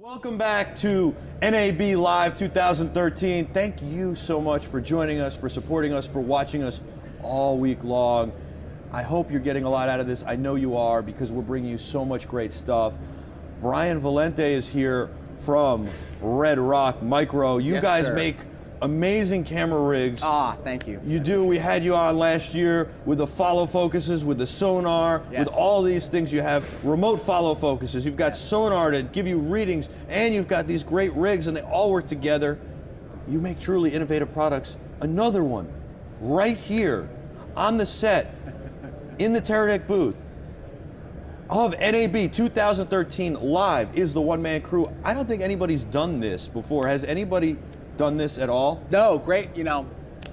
Welcome back to NAB Live 2013. Thank you so much for joining us, for supporting us, for watching us all week long. I hope you're getting a lot out of this. I know you are, because we're bringing you so much great stuff. Brian Valente is here from Redrock Micro. You guys make amazing camera rigs. Thank you. You do. We had you on last year with the follow focuses, with the sonar, with all these things. You have remote follow focuses. You've got sonar to give you readings, and you've got these great rigs, and they all work together. You make truly innovative products. Another one right here on the set in the Teradek booth of NAB 2013 Live is the one-man crew. I don't think anybody's done this before. Has anybody done this at all? No, great,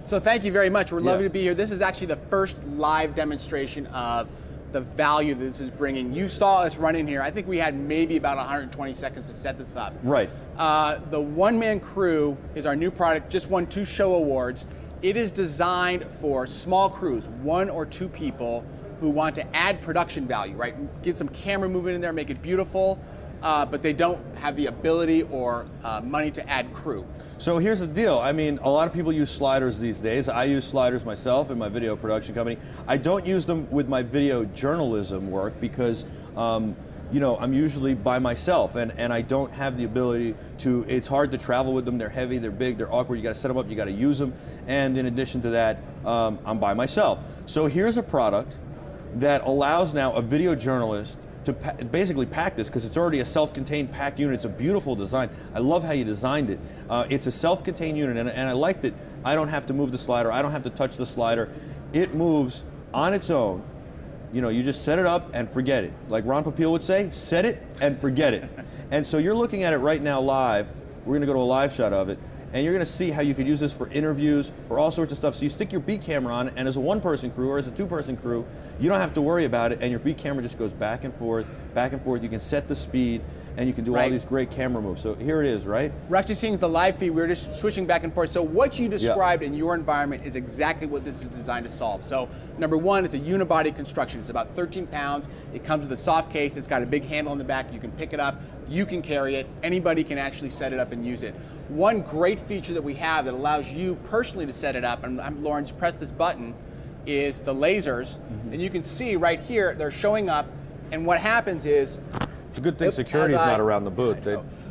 so thank you very much. We're lovely to be here. This is actually the first live demonstration of the value that this is bringing. You saw us run in here. I think we had maybe about 120 seconds to set this up. Right. The one-man crew is our new product, just won 2 show awards. It is designed for small crews, 1 or 2 people who want to add production value, right? Get some camera movement in there, make it beautiful. But they don't have the ability or money to add crew. So here's the deal. I mean, a lot of people use sliders these days. I use sliders myself in my video production company. I don't use them with my video journalism work because, I'm usually by myself and I don't have the ability to, it's hard to travel with them. They're heavy, they're big, they're awkward. You got to set them up, you got to use them. And in addition to that, I'm by myself. So here's a product that allows now a video journalist to basically pack this, because it's already a self-contained pack unit. It's a beautiful design. I love how you designed it. It's a self-contained unit, and I like that I don't have to move the slider. I don't have to touch the slider. It moves on its own. You just set it up and forget it. Like Ron Popeil would say, set it and forget it. And so you're looking at it right now live. We're going to go to a live shot of it. And you're going to see how you could use this for interviews, for all sorts of stuff. So you stick your B camera on, and as a 1-person crew or as a 2-person crew, you don't have to worry about it, and your B camera just goes back and forth, back and forth. You can set the speed, and you can do all these great camera moves. So here it is, right? We're actually seeing the live feed. We're just switching back and forth. So what you described in your environment is exactly what this is designed to solve. So number 1, it's a unibody construction. It's about 13 pounds. It comes with a soft case. It's got a big handle in the back. You can pick it up. You can carry it. Anybody can actually set it up and use it. One great feature that we have that allows you personally to set it up, and Lawrence, press this button, is the lasers. And you can see right here, they're showing up, and what happens is, it's a good thing security's not around the booth.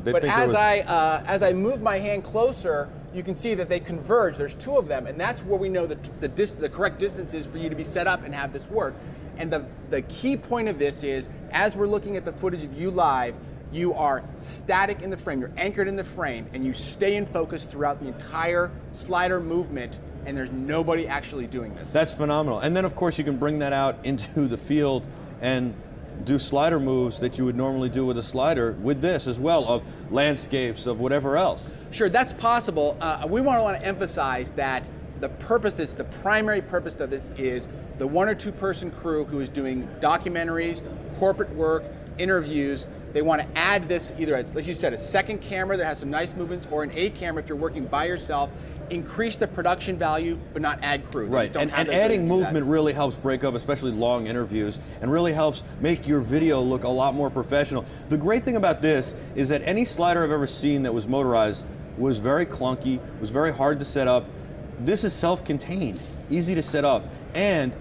But as I move my hand closer, you can see that they converge. There's 2 of them, and that's where we know that the correct distance is for you to be set up and have this work. And the key point of this is, as we're looking at the footage of you live, you are static in the frame, you're anchored in the frame, and you stay in focus throughout the entire slider movement, and there's nobody actually doing this. That's phenomenal. And then of course you can bring that out into the field and do slider moves that you would normally do with a slider with this as well, of landscapes, of whatever else. Sure, that's possible. We want to emphasize that the primary purpose of this is the 1 or 2-person crew who is doing documentaries, corporate work, interviews. They want to add this either as you said, a second camera that has some nice movements, or an A camera if you're working by yourself. Increase the production value, but not add crew. Right, and adding movement really helps break up, especially long interviews, and really helps make your video look a lot more professional. The great thing about this is that any slider I've ever seen that was motorized was very clunky, was very hard to set up. This is self-contained, easy to set up, and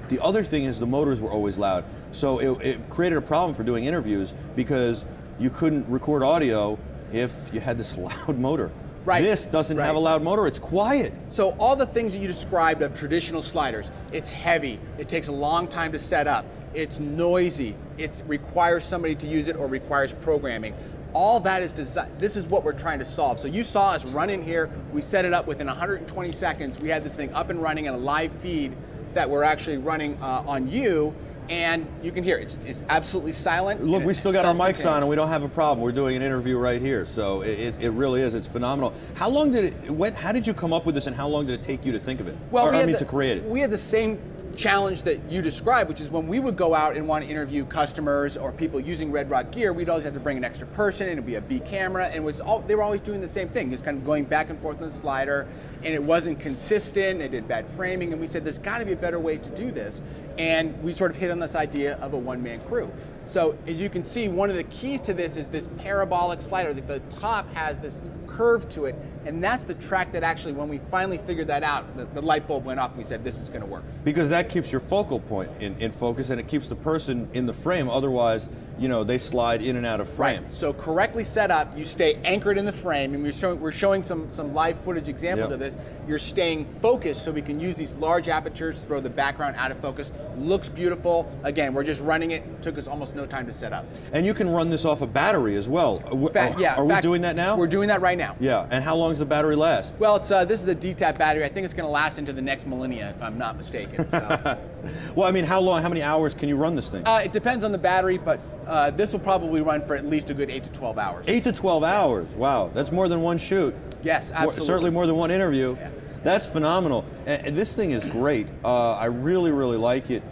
the other thing is the motors were always loud. So it created a problem for doing interviews because you couldn't record audio if you had this loud motor. Right. This doesn't have a loud motor, it's quiet. So all the things that you described of traditional sliders, it's heavy, it takes a long time to set up, it's noisy, it requires somebody to use it or requires programming. All that is designed, this is what we're trying to solve. So you saw us run in here, we set it up within 120 seconds, we had this thing up and running in a live feed that we're actually running on you, and you can hear it's absolutely silent. Look, we still got our mics on and we don't have a problem. We're doing an interview right here, so it really is. It's phenomenal. How long did how did you come up with this, and how long did it take you to think of it? Well, to create it? We had the same challenge that you described, which is when we would go out and want to interview customers or people using Redrock gear, we'd always have to bring an extra person, and it'd be a B camera, and they were always doing the same thing, just kind of going back and forth on the slider, and it wasn't consistent, it did bad framing, and we said there's got to be a better way to do this, and we sort of hit on this idea of a one-man crew. So as you can see, one of the keys to this is this parabolic slider. The top has this curve to it, and that's the track that actually, when we finally figured that out, the light bulb went off and we said, this is going to work. Because that keeps your focal point in focus, and it keeps the person in the frame. Otherwise, you know, they slide in and out of frame. Right. So correctly set up, you stay anchored in the frame, and we're showing some live footage examples of this. You're staying focused, so we can use these large apertures to throw the background out of focus. Looks beautiful. Again, we're just running it. Took us almost no time to set up. And you can run this off a battery as well. Yeah. Are we doing that now? We're doing that right now. Yeah. And how long does the battery last? Well, it's this is a DTAP battery. I think it's going to last into the next millennia, if I'm not mistaken. So. Well, I mean, how long? How many hours can you run this thing? It depends on the battery, but this will probably run for at least a good 8 to 12 hours. 8 to 12 hours. Wow, that's more than one shoot. Yes, absolutely. Certainly more than one interview. Yeah. That's phenomenal. And this thing is great. I really, really like it.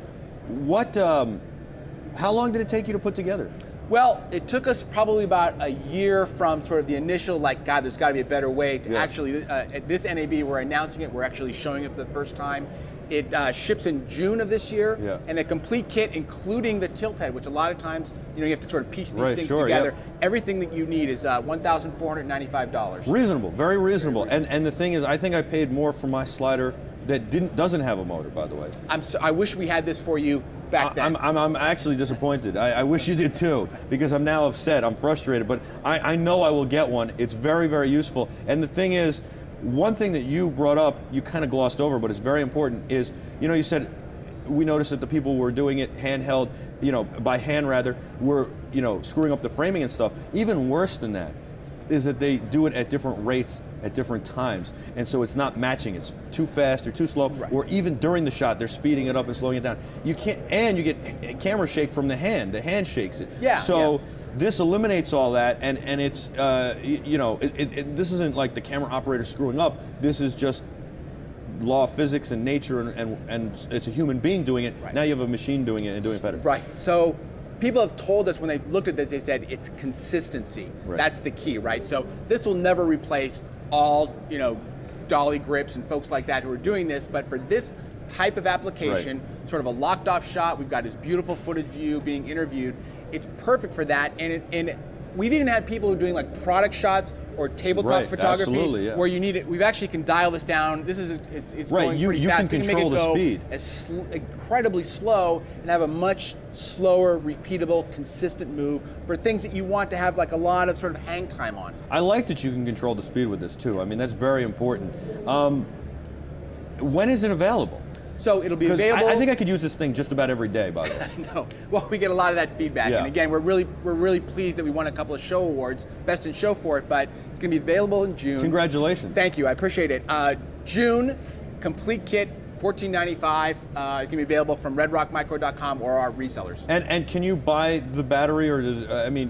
What? How long did it take you to put together? Well, it took us probably about a year from sort of the initial, like, God, there's got to be a better way, to actually, at this NAB, we're announcing it, we're actually showing it for the first time. It ships in June of this year, and the complete kit, including the tilt head, which a lot of times, you know, you have to sort of piece these things together. Everything that you need is $1,495. Reasonable, very reasonable. And the thing is, I think I paid more for my slider that doesn't have a motor, by the way. I wish we had this for you back then. I'm actually disappointed. I wish you did too, because I'm now upset. I'm frustrated, but I know I will get one. It's very, very useful. And the thing is, one thing that you brought up, you kind of glossed over, but it's very important, is, you know, you said, we noticed that the people who were doing it handheld, you know, by hand rather, were, you know, screwing up the framing and stuff. Even worse than that is that they do it at different rates at different times, and so it's not matching. It's too fast or too slow, or even during the shot they're speeding it up and slowing it down. You can't, and you get camera shake from the hand. The hand shakes it. So this eliminates all that, and it's you know, this isn't like the camera operator screwing up. This is just law of physics and nature, and it's a human being doing it. Now you have a machine doing it and doing it better. Right. So people have told us when they've looked at this, they said it's consistency. That's the key, right? So this will never replace all, you know, dolly grips and folks like that who are doing this, but for this type of application, sort of a locked off shot, we've got this beautiful footage view being interviewed, it's perfect for that. And we've even had people who are doing like product shots or tabletop photography where you need it. We've actually can dial this down. This is it's going pretty fast. You can control the speed. Incredibly slow and have a much slower, repeatable, consistent move for things that you want to have like a lot of sort of hang time on. I like that you can control the speed with this too. I mean, that's very important. When is it available? So it'll be available. I think I could use this thing just about every day, by the way. No, well, we get a lot of that feedback, and again, we're really pleased that we won a couple of show awards, Best in Show for it. But it's going to be available in June. Congratulations! Thank you, I appreciate it. June, complete kit, $14.95. It's going to be available from redrockmicro.com or our resellers. And can you buy the battery, or does I mean,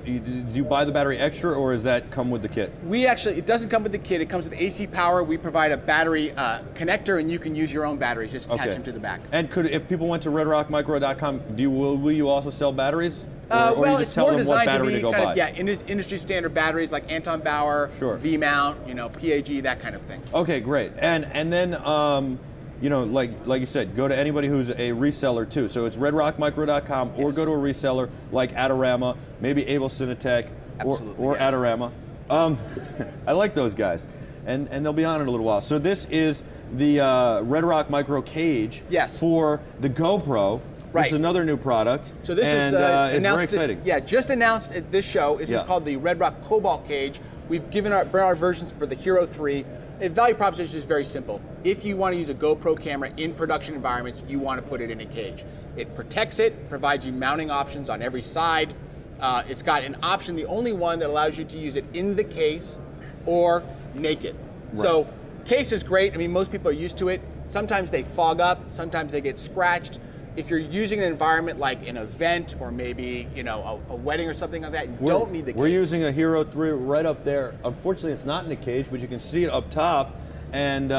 do you buy the battery extra, or does that come with the kit? We actually, it doesn't come with the kit. It comes with AC power. We provide a battery connector, and you can use your own batteries. Just attach them to the back. And if people went to redrockmicro.com, will you also sell batteries? Or well, you just tell them what battery to go buy? Industry standard batteries like Anton Bauer, V-mount, you know, PAG, that kind of thing. Okay, great. And then. You know, like you said, go to anybody who's a reseller too. So it's redrockmicro.com, or go to a reseller like Adorama, maybe Able Cinetech, or Adorama. I like those guys, and they'll be on in a little while. So this is the Redrock Micro cage for the GoPro. This is another new product. So this is it's very exciting. Just announced at this show. This is called the Redrock Cobalt cage. We've given our versions for the Hero 3. The value proposition is very simple. If you want to use a GoPro camera in production environments, you want to put it in a cage. It protects it, provides you mounting options on every side. It's got an option, the only one that allows you to use it in the case or naked. So case is great. I mean, most people are used to it. Sometimes they fog up, sometimes they get scratched. If you're using an environment like an event or maybe, you know, a wedding or something like that, you don't need the case. We're using a Hero 3 right up there. Unfortunately, it's not in the cage, but you can see it up top. And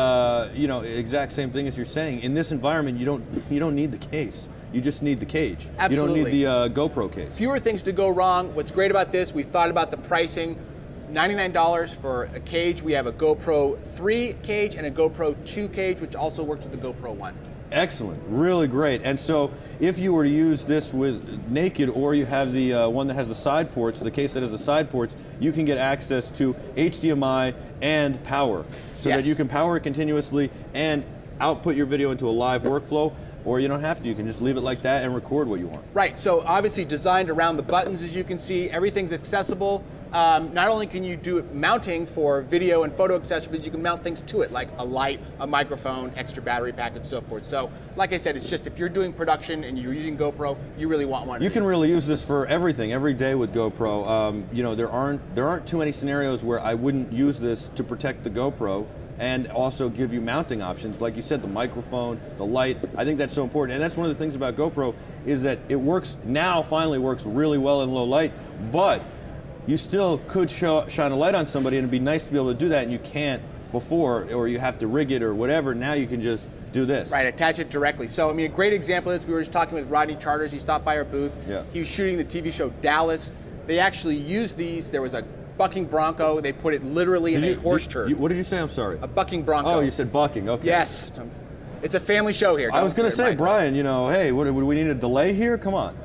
you know, exact same thing as you're saying. In this environment, you don't need the case. You just need the cage. Absolutely. You don't need the GoPro case. Fewer things to go wrong. What's great about this, we've thought about the pricing. $99 for a cage. We have a GoPro 3 cage and a GoPro 2 cage, which also works with the GoPro 1. Excellent, really great. And so if you were to use this with naked, or you have the one that has the side ports, the case that has the side ports, you can get access to HDMI and power, so that you can power it continuously and output your video into a live workflow, or you don't have to. You can just leave it like that and record what you want. Right, so obviously designed around the buttons, as you can see. Everything's accessible. Not only can you do mounting for video and photo accessories, but you can mount things to it, like a light, a microphone, extra battery pack, and so forth. So, like I said, it's just if you're doing production and you're using GoPro, you really want one of these. You can really use this for everything, every day with GoPro. You know, there aren't too many scenarios where I wouldn't use this to protect the GoPro and also give you mounting options. Like you said, the microphone, the light. I think that's so important. And that's one of the things about GoPro, is that it works, now finally works really well in low light, but you still could shine a light on somebody, and it'd be nice to be able to do that, and you can't before, or you have to rig it or whatever. Now you can just do this. Right, attach it directly. So, I mean, a great example of this, we were just talking with Rodney Charters. He stopped by our booth. Yeah. He was shooting the TV show Dallas. They actually used these. There was a bucking bronco. They put it literally in a horse turd. What did you say? I'm sorry. A bucking bronco. Oh, you said bucking, okay. Yes. It's a family show here. I was going to say, Brian, you know, hey, would we need a delay here? Come on.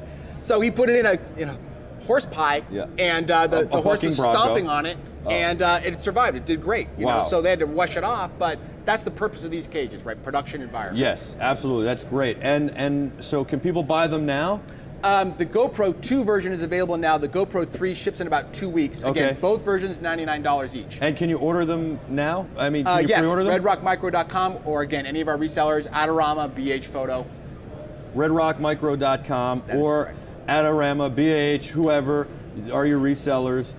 So he put it in a horse pie, and the horse was stomping on it, and it survived. It did great. You know, so they had to wash it off, but that's the purpose of these cages, right? Production environment. Yes, absolutely. That's great. And so can people buy them now? The GoPro 2 version is available now. The GoPro 3 ships in about 2 weeks. Again, both versions $99 each. And can you order them now? I mean, can you pre-order them? Redrockmicro.com, or again, any of our resellers, Adorama, BH Photo. Redrockmicro.com or Adorama, BH, whoever are your resellers.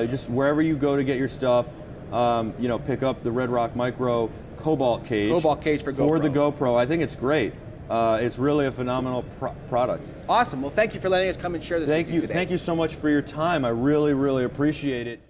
Just wherever you go to get your stuff, you know, pick up the Redrock Micro Cobalt cage. Cobalt cage for GoPro. For the GoPro. I think it's great. It's really a phenomenal product. Awesome. Well, thank you for letting us come and share this with you today. Thank you so much for your time. I really, really appreciate it.